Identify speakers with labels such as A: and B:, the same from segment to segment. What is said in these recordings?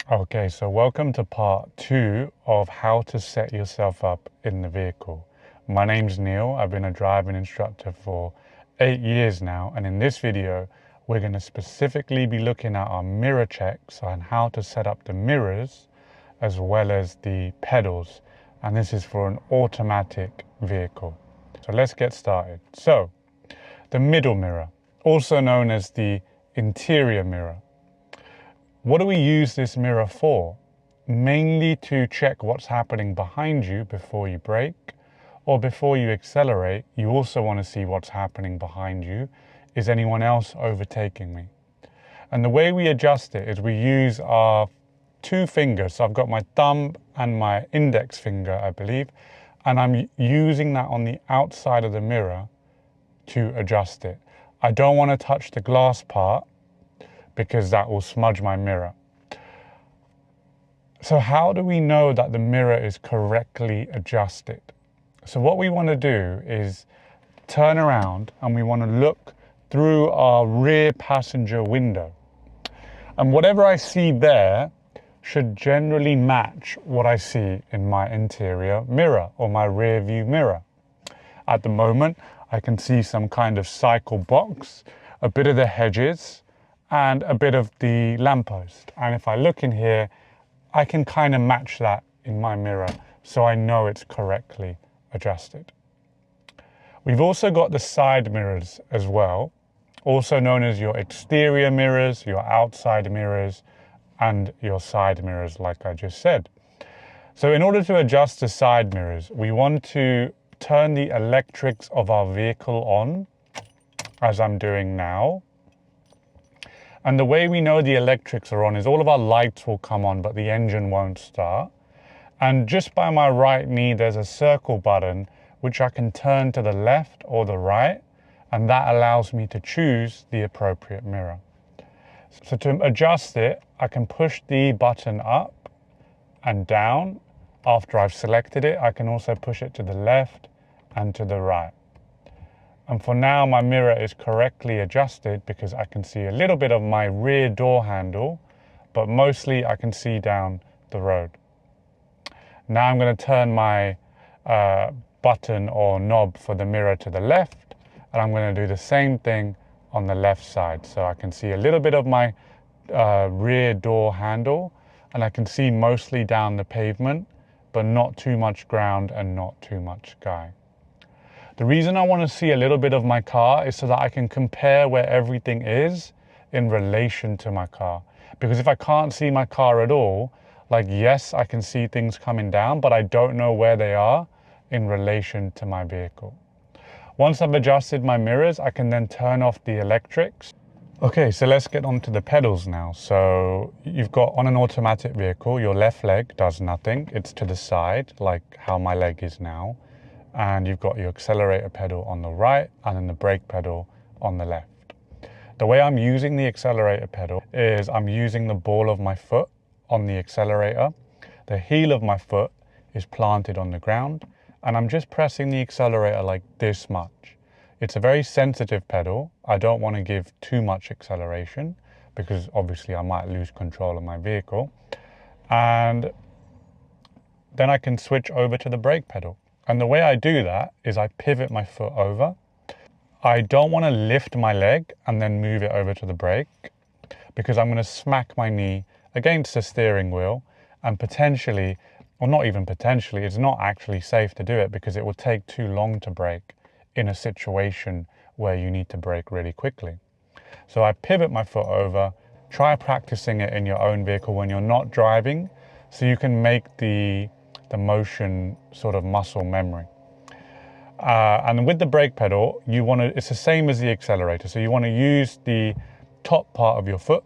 A: Okay, so welcome to part 2 of how to set yourself up in the vehicle. My name's Neil. I've been a driving instructor for 8 years now, and in this video we're going to specifically be looking at our mirror checks on how to set up the mirrors as well as the pedals, and this is for an automatic vehicle. So let's get started. So the middle mirror, also known as the interior mirror. What do we use this mirror for? Mainly to check what's happening behind you before you brake, or before you accelerate. You also want to see what's happening behind you. Is anyone else overtaking me? And the way we adjust it is we use our two fingers. So I've got my thumb and my index finger, I believe, and I'm using that on the outside of the mirror to adjust it. I don't want to touch the glass part because that will smudge my mirror. So how do we know that the mirror is correctly adjusted? So what we want to do is turn around and we want to look through our rear passenger window. And whatever I see there should generally match what I see in my interior mirror or my rear view mirror. At the moment, I can see some kind of cycle box, a bit of the hedges, and a bit of the lamppost. And if I look in here, I can kind of match that in my mirror, so I know it's correctly adjusted. We've also got the side mirrors as well, also known as your exterior mirrors, your outside mirrors, and your side mirrors, like I just said. So in order to adjust the side mirrors, we want to turn the electrics of our vehicle on, as I'm doing now. And the way we know the electrics are on is all of our lights will come on, but the engine won't start. And just by my right knee, there's a circle button, which I can turn to the left or the right, and that allows me to choose the appropriate mirror. So to adjust it, I can push the button up and down. After I've selected it, I can also push it to the left and to the right. And for now, my mirror is correctly adjusted because I can see a little bit of my rear door handle, but mostly I can see down the road. Now I'm going to turn my button or knob for the mirror to the left, and I'm going to do the same thing on the left side. So I can see a little bit of my rear door handle, and I can see mostly down the pavement, but not too much ground and not too much sky. The reason I want to see a little bit of my car is so that I can compare where everything is in relation to my car. Because if I can't see my car at all, like yes, I can see things coming down, but I don't know where they are in relation to my vehicle. Once I've adjusted my mirrors, I can then turn off the electrics. Okay, so let's get on to the pedals now. So you've got on an automatic vehicle, your left leg does nothing. It's to the side, like how my leg is now. And you've got your accelerator pedal on the right and then the brake pedal on the left. The way I'm using the accelerator pedal is I'm using the ball of my foot on the accelerator. The heel of my foot is planted on the ground, and I'm just pressing the accelerator like this much. It's a very sensitive pedal. I don't want to give too much acceleration because obviously I might lose control of my vehicle. And then I can switch over to the brake pedal. And the way I do that is I pivot my foot over. I don't want to lift my leg and then move it over to the brake because I'm going to smack my knee against the steering wheel and potentially, or not even potentially, it's not actually safe to do it because it will take too long to brake in a situation where you need to brake really quickly. So I pivot my foot over. Try practicing it in your own vehicle when you're not driving so you can make the motion sort of muscle memory. And with the brake pedal, it's the same as the accelerator. So you want to use the top part of your foot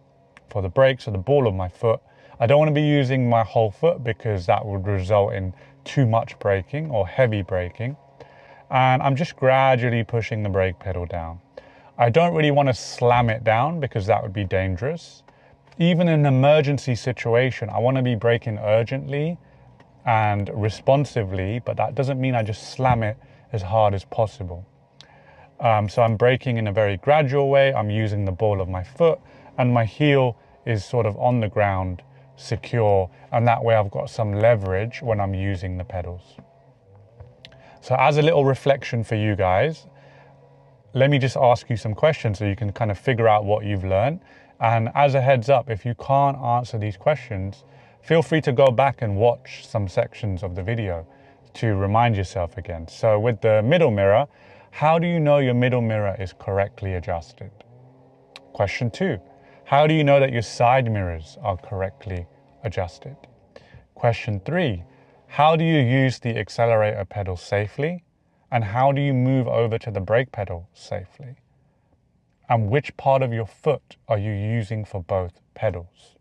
A: for the brakes, so the ball of my foot. I don't want to be using my whole foot because that would result in too much braking or heavy braking. And I'm just gradually pushing the brake pedal down. I don't really want to slam it down because that would be dangerous. Even in an emergency situation, I want to be braking urgently and responsively, but that doesn't mean I just slam it as hard as possible. So I'm braking in a very gradual way. I'm using the ball of my foot and my heel is sort of on the ground secure, and that way I've got some leverage when I'm using the pedals. So as a little reflection for you guys, let me just ask you some questions so you can kind of figure out what you've learned. And as a heads up, if you can't answer these questions, feel free to go back and watch some sections of the video to remind yourself again. So with the middle mirror, how do you know your middle mirror is correctly adjusted? Question 2, how do you know that your side mirrors are correctly adjusted? Question 3, how do you use the accelerator pedal safely? And how do you move over to the brake pedal safely? And which part of your foot are you using for both pedals?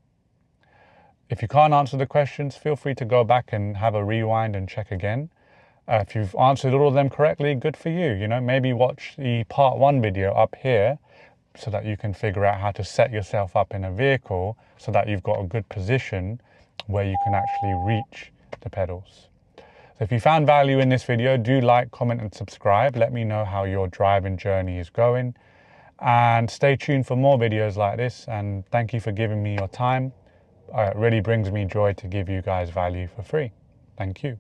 A: If you can't answer the questions, feel free to go back and have a rewind and check again. If you've answered all of them correctly, good for you. You know, maybe watch the part 1 video up here so that you can figure out how to set yourself up in a vehicle so that you've got a good position where you can actually reach the pedals. So if you found value in this video, do like, comment and subscribe. Let me know how your driving journey is going. And stay tuned for more videos like this. And thank you for giving me your time. It really brings me joy to give you guys value for free. Thank you.